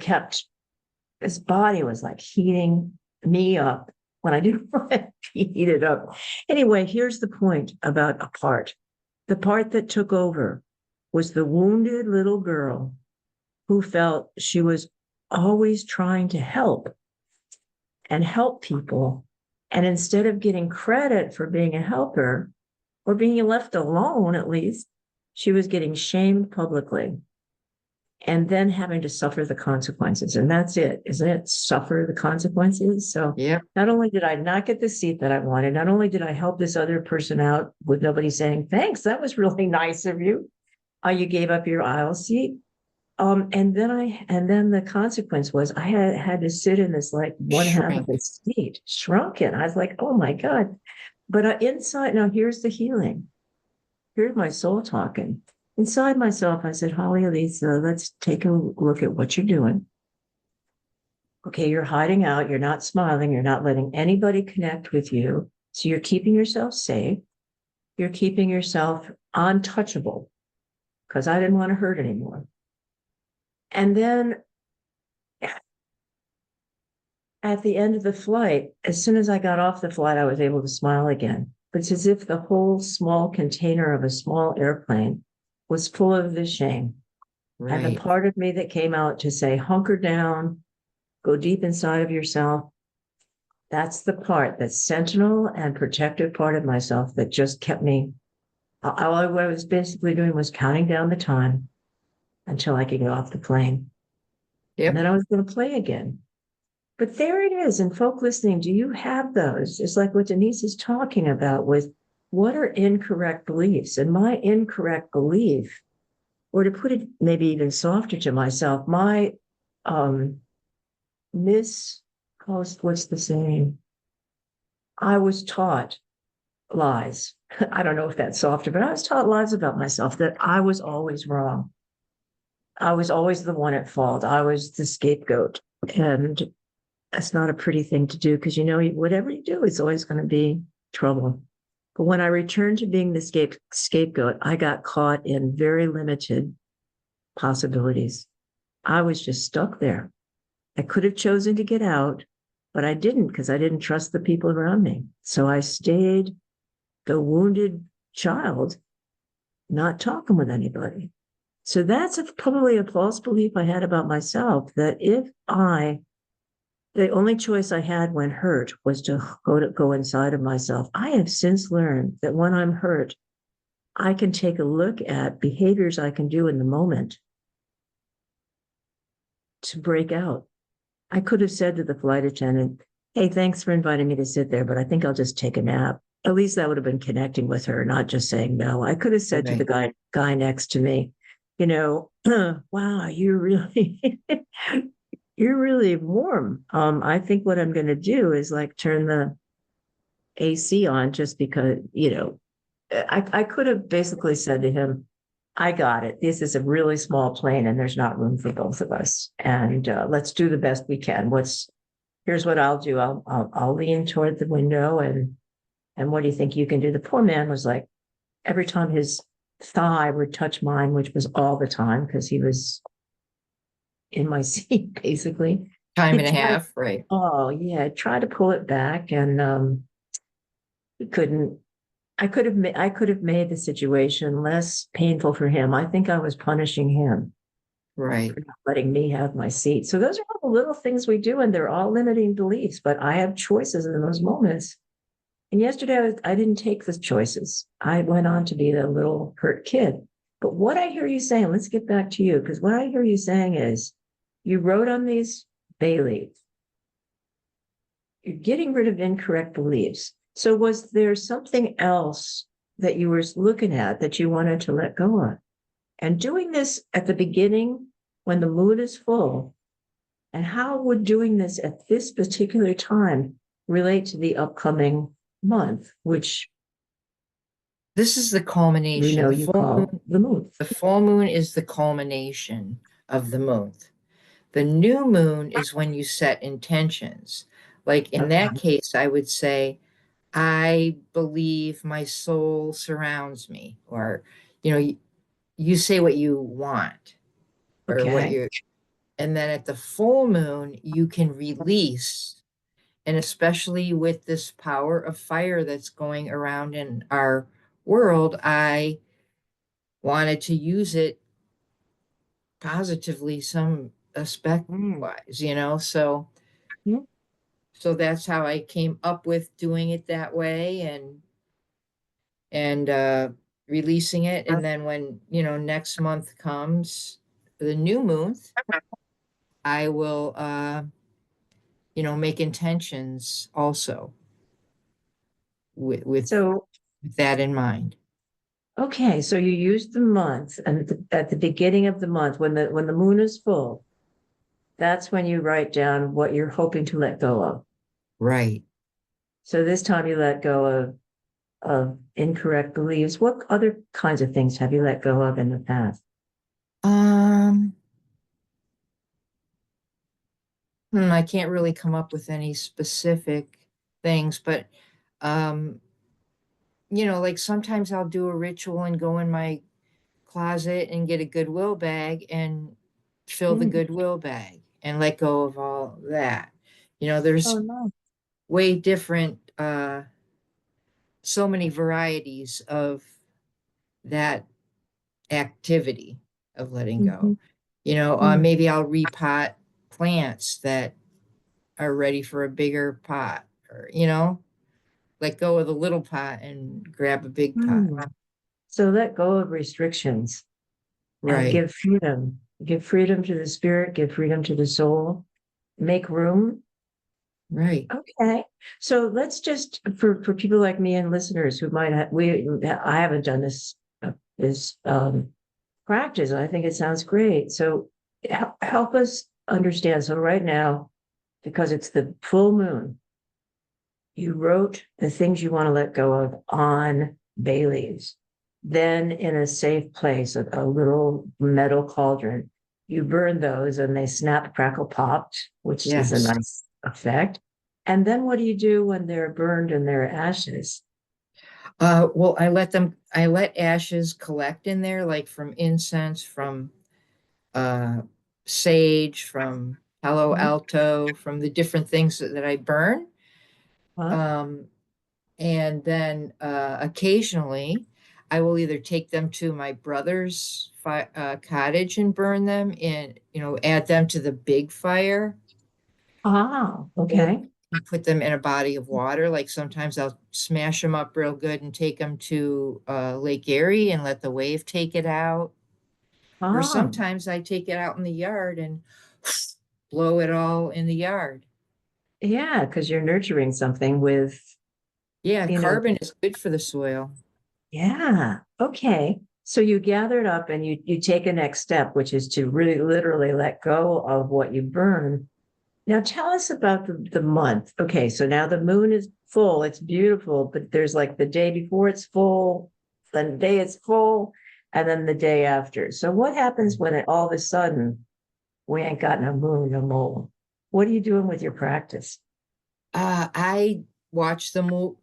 his body was like heating me up when I didn't want to be heated up. Anyway, here's the point about a part. The part that took over was the wounded little girl who felt she was always trying to help and help people. And instead of getting credit for being a helper or being left alone, at least, she was getting shamed publicly and then having to suffer the consequences. And that's it, isn't it? Suffer the consequences. So Yep. not only did I not get the seat that I wanted, not only did I help this other person out with nobody saying, "Thanks, that was really nice of you. You gave up your aisle seat." And then the consequence was I had to sit in this like one half of Shrink. the seat, shrunken. I was like, oh my God. But inside, now here's the healing. Here's my soul talking. Inside myself, I said, "Holly Elissa, let's take a look at what you're doing. Okay, you're hiding out, you're not smiling, you're not letting anybody connect with you. So you're keeping yourself safe, you're keeping yourself untouchable, because I didn't want to hurt anymore." And then at the end of the flight, as soon as I got off the flight, I was able to smile again. It's as if the whole small container of a small airplane was full of the shame. And the Right. part of me that came out to say, hunker down, go deep inside of yourself, that's the part, that sentinel and protective part of myself that just kept me. All I was basically doing was counting down the time until I could get off the plane. And Yep. then I was going to play again. But there it is. And folk listening, do you have those? It's like what Deneice is talking about with what are incorrect beliefs? And my incorrect belief, or to put it maybe even softer to myself, my what's the saying? I was taught lies. I don't know if that's softer, but I was taught lies about myself that I was always wrong. I was always the one at fault. I was the scapegoat. And that's not a pretty thing to do because, whatever you do is always going to be trouble. But when I returned to being the scapegoat, I got caught in very limited possibilities. I was just stuck there. I could have chosen to get out, but I didn't because I didn't trust the people around me. So I stayed the wounded child, not talking with anybody. So that's probably a false belief I had about myself, that the only choice I had when hurt was to go inside of myself. I have since learned that when I'm hurt, I can take a look at behaviors I can do in the moment to break out. I could have said to the flight attendant, "Hey, thanks for inviting me to sit there, but I think I'll just take a nap." At least that would have been connecting with her, not just saying no. I could have said to Right. the guy next to me, "Wow, you're really warm. I think what I'm going to do is like turn the AC on just because, I could have basically said to him, "I got it. This is a really small plane and there's not room for both of us. And let's do the best we can. Here's what I'll do. I'll lean toward the window and what do you think you can do?" The poor man was like, every time his thigh would touch mine, which was all the time because he was in my seat, basically. Time He and a tried, half, right? oh yeah, tried to pull it back and he couldn't. I could have made the situation less painful for him. I think I was punishing him Right. for not letting me have my seat. So those are all the little things we do, and they're all limiting beliefs, but I have choices in those moments. And yesterday I didn't take the choices. I went on to be the little hurt kid. But what I hear you saying, let's get back to you, because what I hear you saying is you wrote on these bay leaves, you're getting rid of incorrect beliefs. So was there something else that you were looking at that you wanted to let go of? And doing this at the beginning when the moon is full, and how would doing this at this particular time relate to the upcoming month, which This is the you culmination. know you call the moon? The full moon is the culmination of the month. The new moon is when you set intentions. Like in that Okay. case, I would say, I believe my soul surrounds me, or, you say what you want or what Okay. you, and then at the full moon, you can release. And especially with this power of fire that's going around in our world, I wanted to use it positively, some aspect Mm. wise, so that's how I came up with doing it that way, and releasing it. And then when, next month comes, the new moon, I will, make intentions also So, with that in mind. okay, so you use the month and at the beginning of the month when the moon is full, that's when you write down what you're hoping to let go of. Right. So this time you let go of incorrect beliefs. What other kinds of things have you let go of in the past? Um, I can't really come up with any specific things, but um, like sometimes I'll do a ritual and go in my closet and get a Goodwill bag and fill the Mm. Goodwill bag and let go of all that. Oh There's no. way different, so many varieties of that activity of letting Mhm. go. Maybe I'll repot plants that are ready for a bigger pot, or, let go of the little pot and grab a big pot. Mm. So let go of restrictions and Right, give freedom to the spirit, give freedom to the soul, make room. right. Okay. So let's just for people like me and listeners who might have I haven't done this practice. I think it sounds great. So help us understand. So right now, because it's the full moon, you wrote the things you want to let go of on bay leaves. Then, in a safe place, a little metal cauldron, you burn those and they snap, crackle, popped, which is a Yes. nice effect. And then what do you do when they're burned and they're ashes? Well, I let ashes collect in there, like from incense, from uh, sage, from Palo Mhm. Alto, from the different things that I burn. Huh? Um, and then occasionally I will either take them to my brother's cottage and burn them, and, add them to the big fire, Ah, or okay. put them in a body of water. Like sometimes I'll smash them up real good and take them to Lake Erie and let the wave take it out. Or Ah, sometimes I take it out in the yard and blow it all in the yard. yeah, because you're nurturing something with, Yeah, you know, carbon is good for the soil. yeah. Okay. So you gather it up and you take a next step, which is to really literally let go of what you burn. Now tell us about the month. Okay, so now the moon is full. It's beautiful, but there's like the day before it's full, then the day it's full, and then the day after. So what happens when it, all of a sudden we ain't got no moon no more? What are you doing with your practice? I watch the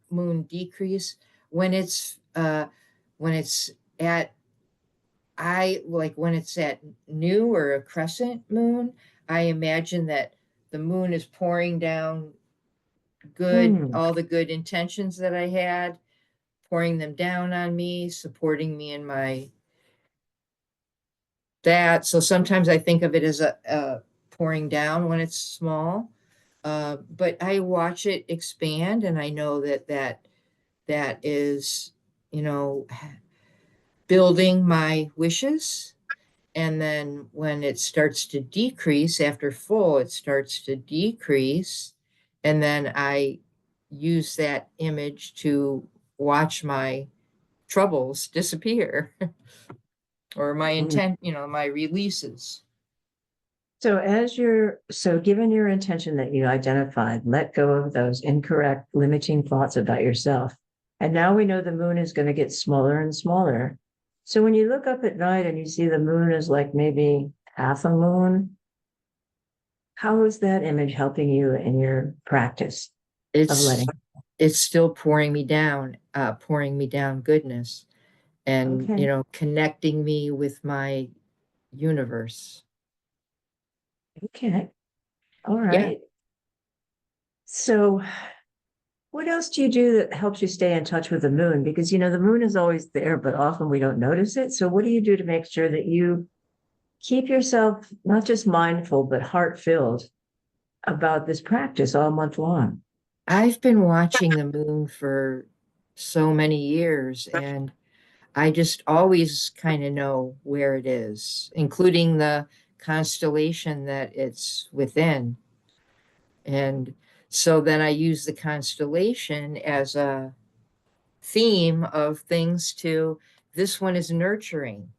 moon decrease when it's uh, when it's at I like when it's at new or a crescent moon, I imagine that the moon is pouring down Hmm. all the good intentions that I had, pouring them down on me, supporting me in my that. So sometimes I think of it as a pouring down when it's small. But I watch it expand, and I know that is, you know, building my wishes. And then when it starts to decrease after full, it starts to decrease. And then I use that image to watch my troubles disappear or my Mm. intent, my releases. So given your intention that you identified, let go of those incorrect limiting thoughts about yourself. And now we know the moon is going to get smaller and smaller. So when you look up at night and you see the moon is like maybe half a moon, how is that image helping you in your practice of It's letting? it's still pouring me down goodness and, Okay. connecting me with my universe. Okay. All Yeah. right. So what else do you do that helps you stay in touch with the moon? Because the moon is always there, but often we don't notice it. So what do you do to make sure that you keep yourself not just mindful, but heart filled about this practice all month long? I've been watching the moon for so many years, and I just always kind of know where it is, including the constellation that it's within. And so then I use the constellation as a theme of things to, this one is nurturing,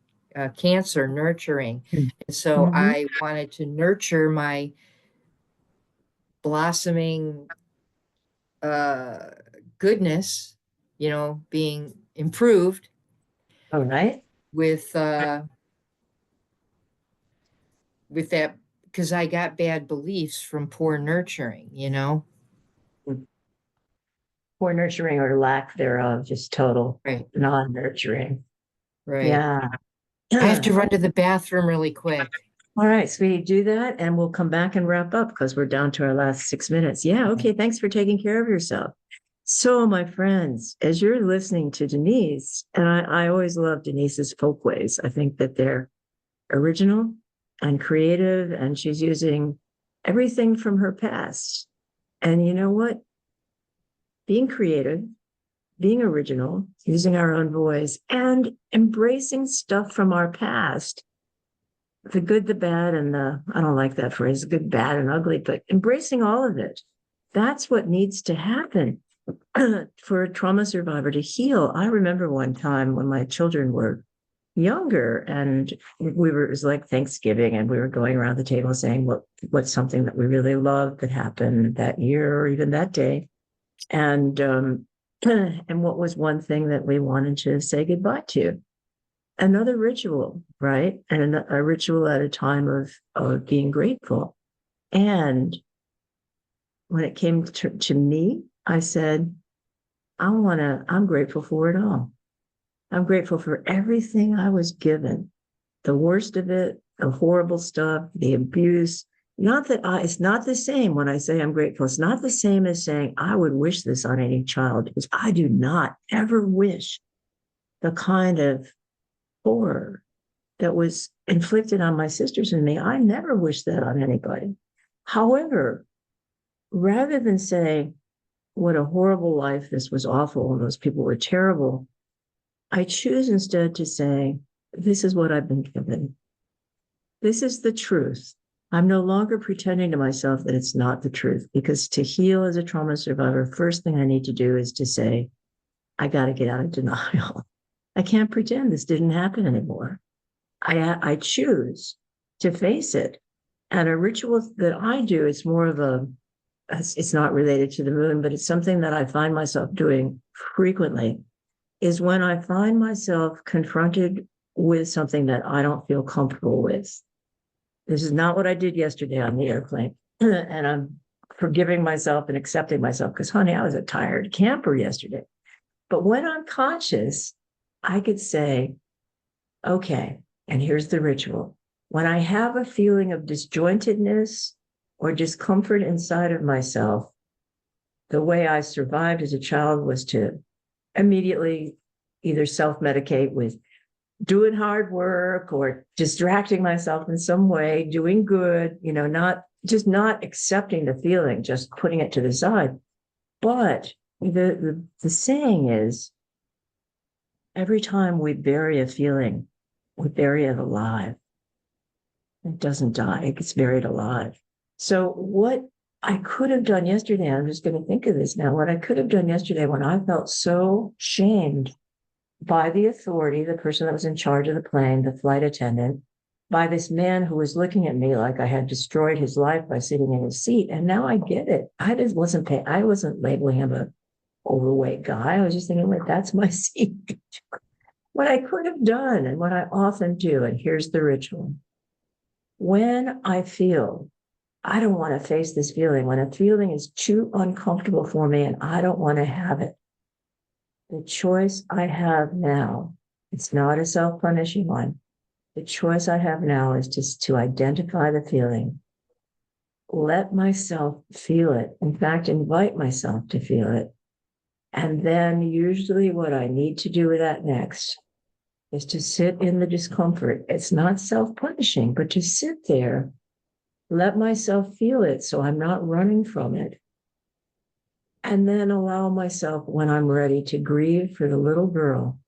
Cancer nurturing. And so Mhm. I wanted to nurture my blossoming uh, goodness, being improved All right. with with that because I got bad beliefs from poor nurturing. Poor nurturing or lack thereof, just total Right, non-nurturing. right. Yeah. I have to All run to the bathroom really quick. right, sweetie, do that and we'll come back and wrap up because we're down to our last 6 minutes. Yeah, okay. Thanks for taking care of yourself. So, my friends, as you're listening to Deneice, and I always love Denise's folkways, I think that they're original and creative, and she's using everything from her past. And you know what? Being creative, being original, using our own voice, and embracing stuff from our past, the good, the bad, and I don't like that phrase, good, bad, and ugly, but embracing all of it. That's what needs to happen for a trauma survivor to heal. I remember one time when my children were younger and it was like Thanksgiving and we were going around the table saying what's something that we really loved that happened that year or even that day. And and what was one thing that we wanted to say goodbye to? Another ritual, right? And a ritual at a time of being grateful. And when it came to me, I said, I'm grateful for it all. I'm grateful for everything I was given, the worst of it, the horrible stuff, the abuse. It's not the same when I say I'm grateful. It's not the same as saying I would wish this on any child because I do not ever wish the kind of horror that was inflicted on my sisters and me. I never wish that on anybody. However, rather than say, what a horrible life, this was awful, and those people were terrible, I choose instead to say, this is what I've been given. This is the truth. I'm no longer pretending to myself that it's not the truth because to heal as a trauma survivor, first thing I need to do is to say, I got to get out of denial. I can't pretend this didn't happen anymore. I choose to face it. And a ritual that I do, it's not related to the moon, but it's something that I find myself doing frequently, is when I find myself confronted with something that I don't feel comfortable with. This is not what I did yesterday on the airplane. And I'm forgiving myself and accepting myself because, honey, I was a tired camper yesterday. But when I'm conscious, I could say, okay, And here's the ritual. When I have a feeling of disjointedness or discomfort inside of myself, the way I survived as a child was to immediately either self-medicate with doing hard work or distracting myself in some way, doing good, not accepting the feeling, just putting it to the side. But the saying is, every time we bury a feeling, we bury it alive. It doesn't die, it gets buried alive. So what I could have done yesterday, I'm just going to think of this now, what I could have done yesterday when I felt so shamed by the authority, the person that was in charge of the plane, the flight attendant, by this man who was looking at me like I had destroyed his life by sitting in his seat. And now I get it. I wasn't labeling him a overweight guy. I was just thinking, like, that's my seat. What I could have done and what I often do, and here's the ritual. When I feel I don't want to face this feeling, when a feeling is too uncomfortable for me and I don't want to have it, the choice I have now, it's not a self-punishing one. The choice I have now is just to identify the feeling, let myself feel it. In fact, invite myself to feel it. And then usually what I need to do with that next is to sit in the discomfort. It's not self-punishing, but to sit there, let myself feel it so I'm not running from it. And then allow myself, when I'm ready, to grieve for the little girl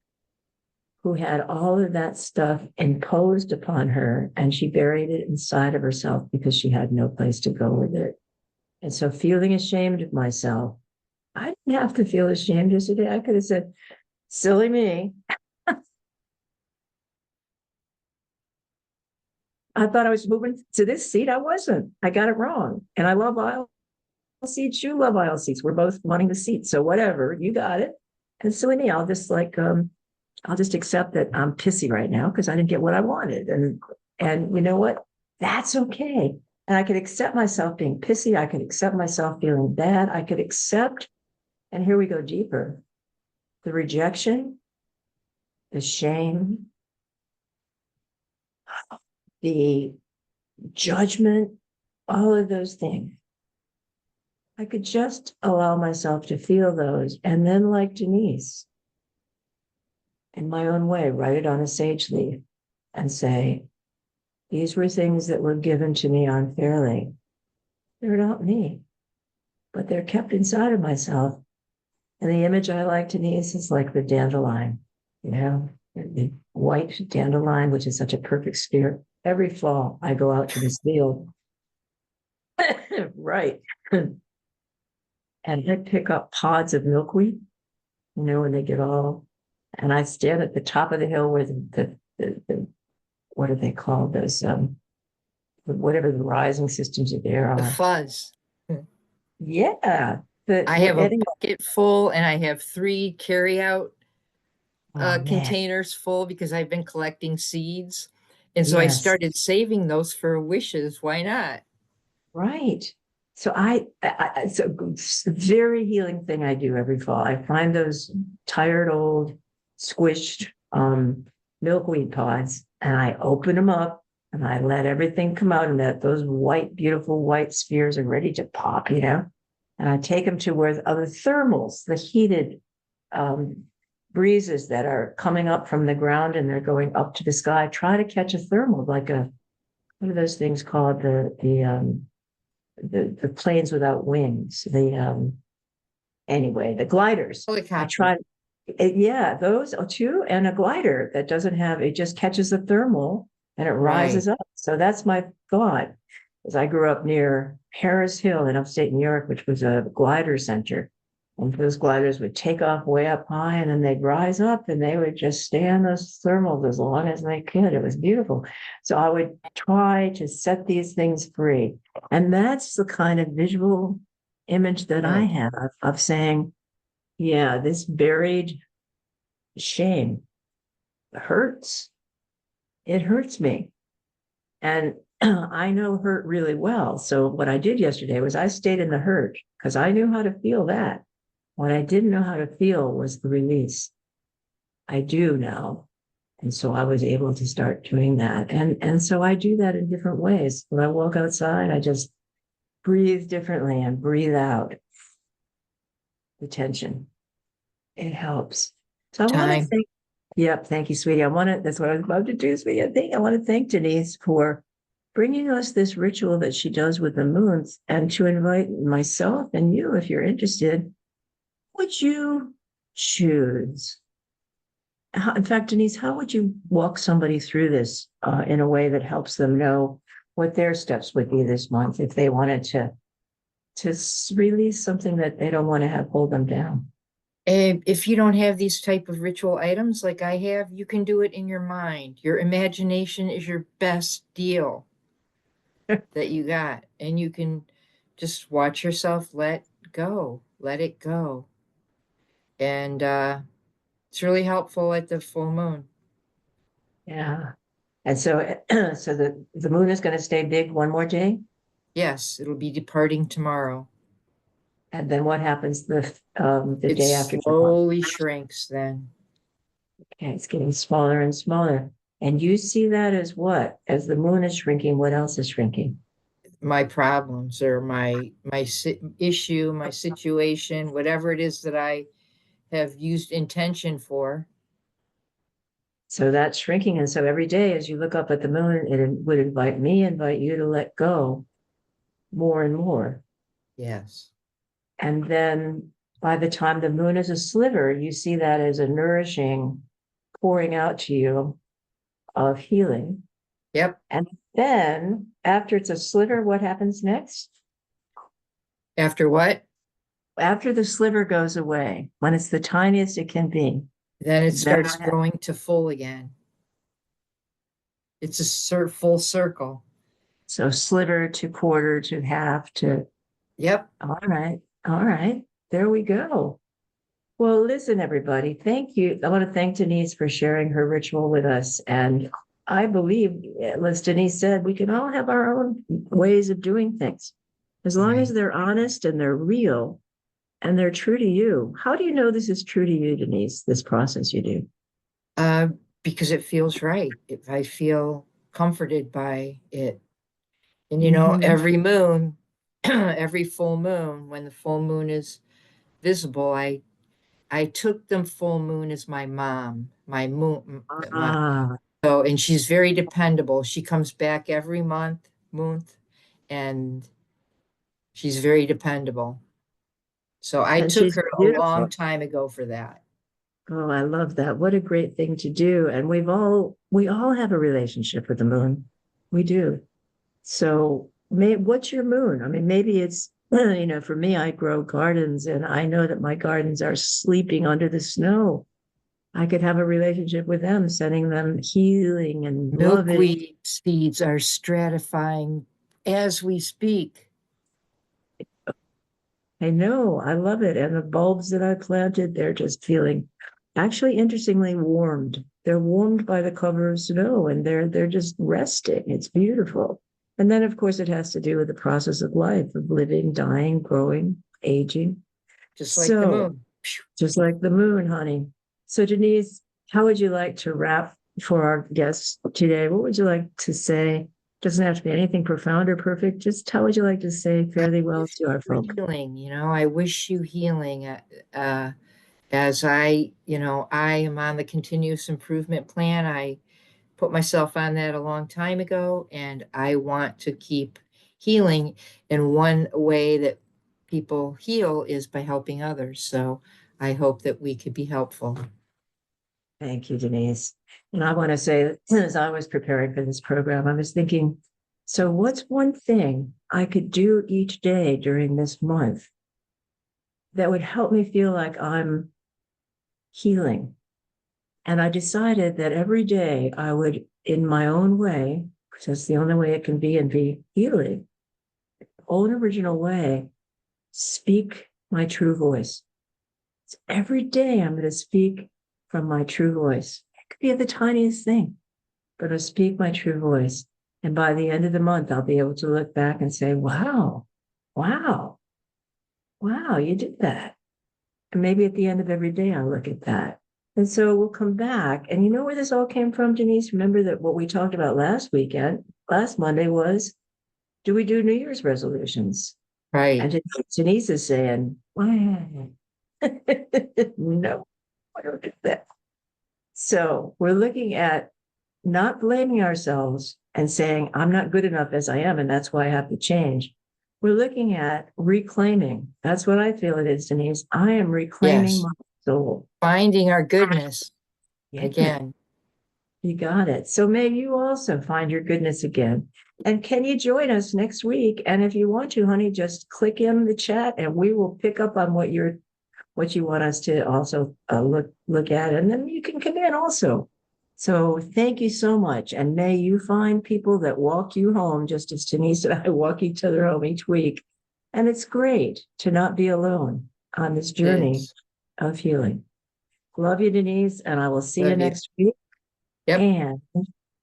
who had all of that stuff imposed upon her, and she buried it inside of herself because she had no place to go with it. And so feeling ashamed of myself, I didn't have to feel ashamed yesterday. I could have said, silly me. I thought I was moving to this seat. I wasn't. I got it wrong. And I love aisle seats. You love aisle seats. We're both wanting the seat. So whatever, you got it. And silly me, I'll just accept that I'm pissy right now because I didn't get what I wanted. And you know what? That's okay. And I could accept myself being pissy. I could accept myself feeling bad. I could accept, and here we go deeper, the rejection, the shame, the judgment, all of those things. I could just allow myself to feel those. And then, like Deneice, in my own way, write it on a sage leaf and say, these were things that were given to me unfairly. They're not me, but they're kept inside of myself. And the image I like, Deneice, is like the dandelion, the white dandelion, which is such a perfect spirit. Every fall, I go out to this field, right, and I pick up pods of milkweed, when they get all, and I stand at the top of the hill where the what are they called? Those, whatever the rising systems are there The are. fuzz. Yeah. I have a bucket full and I have 3 carry-out containers full because I've been collecting seeds. And so I started saving those for wishes. Why not? Right. So it's a very healing thing I do every fall. I find those tired, old, squished milkweed pods, and I open them up and I let everything come out, and those white, beautiful white spheres are ready to pop, and I take them to where other thermals, the heated breezes that are coming up from the ground and they're going up to the sky, try to catch a thermal, like what are those things called? The planes without wings, the gliders. Helicopter. I tried, those too, and a glider that doesn't have, it just catches the thermal and it rises up. So that's my thought, as I grew up near Harris Hill in upstate New York, which was a glider center. And those gliders would take off way up high and then they'd rise up and they would just stay on those thermals as long as they could. It was beautiful. So I would try to set these things free. And that's the kind of visual image that I have of saying, yeah, this buried shame hurts. It hurts me. And I know hurt really well. So what I did yesterday was I stayed in the hurt because I knew how to feel that. What I didn't know how to feel was the release. I do now. And so I was able to start doing that. And so I do that in different ways. When I walk outside, I just breathe differently and breathe out the tension. It helps. So I want to Time. thank, yep, thank you, sweetie. that's what I was about to do, sweetie. I want to thank Deneice for bringing us this ritual that she does with the moons and to invite myself and you, if you're interested, would you choose? In fact, Deneice, how would you walk somebody through this in a way that helps them know what their steps would be this month if they wanted to release something that they don't want to have hold them down? And if you don't have these type of ritual items like I have, you can do it in your mind. Your imagination is your best deal that you got. And you can just watch yourself let go, let it go. And it's really helpful at the full moon. Yeah. And so, so the moon is going to stay big one more day. Yes, it'll be departing tomorrow. And then what happens the It day after tomorrow? slowly shrinks then. Okay, it's getting smaller and smaller. And you see that as what? As the moon is shrinking, what else is shrinking? My problems or issue, my situation, whatever it is that I have used intention for. So that's shrinking. And so every day as you look up at the moon, it would invite you to let go more and more. Yes. And then by the time the moon is a sliver, you see that as a nourishing pouring out to you of healing. Yep. And then after it's a sliver, what happens next? After what? After the sliver goes away, when it's the tiniest it can be, Then it then starts growing to full again. It's a full circle. so sliver to quarter to half to, Yep. all right, all right, there we go. Well, listen, everybody, thank you. I want to thank Deneice for sharing her ritual with us. And I believe, as Deneice said, we can all have our own ways of doing things. As long as Right. they're honest and they're real and they're true to you. How do you know this is true to you, Deneice, this process you do? Uh, because it feels right. If I feel comforted by it. And Mhm. every moon, every full moon, when the full moon is visible, I took the full moon as my mom, my moon, Ah, so, and she's very dependable. She comes back every month, and she's very dependable. So I and took she's her a long beautiful. time ago for that. Oh, I love that. What a great thing to do. And we all have a relationship with the moon. We do. So what's your moon? I mean, maybe it's, for me, I grow gardens and I know that my gardens are sleeping under the snow. I could have a relationship with them, sending them healing and loving. Milkweed seeds are stratifying as we speak. I know, I love it. And the bulbs that I planted, they're just feeling actually interestingly warmed. They're warmed by the cover of snow and they're just resting. It's beautiful. And then of course it has to do with the process of life, of living, dying, growing, aging. Just like the So moon. just like the moon, honey. So Deneice, how would you like to wrap for our guests today? What would you like to say? Doesn't have to be anything profound or perfect. Just how would you like to say I fairly well wish to our you folk? healing, I wish you healing. As I am on the continuous improvement plan. I put myself on that a long time ago, and I want to keep healing. And one way that people heal is by helping others. So I hope that we could be helpful. Thank you, Deneice. And I want to say, as I was preparing for this program, I was thinking, so what's one thing I could do each day during this month that would help me feel like I'm healing? And I decided that every day I would, in my own way, because that's the only way it can be and be healing, own original way, speak my true voice. So every day I'm going to speak from my true voice. It could be the tiniest thing, but I'll speak my true voice. And by the end of the month, I'll be able to look back and say, wow, wow, wow, you did that. And maybe at the end of every day, I'll look at that. And so we'll come back. And you know where this all came from, Deneice? Remember that what we talked about last Monday was, do we do New Year's resolutions? Right. And Deneice is saying, why? No, I don't do that. So we're looking at not blaming ourselves and saying, I'm not good enough as I am, and that's why I have to change. We're looking at reclaiming. That's what I feel it is, Deneice. I am reclaiming Yes. my soul. Finding our goodness Yeah, again. you got it. So may you also find your goodness again. And can you join us next week? And if you want to, honey, just click in the chat and we will pick up on what you want us to also look at, and then you can come in also. So thank you so much, and may you find people that walk you home, just as Deneice and I walk each other home each week. And it's great to not be alone on this journey Yes. of healing. Love you, Deneice, and I will see you Love you. next week. Yep. And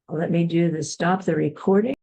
let me do the stop the recording.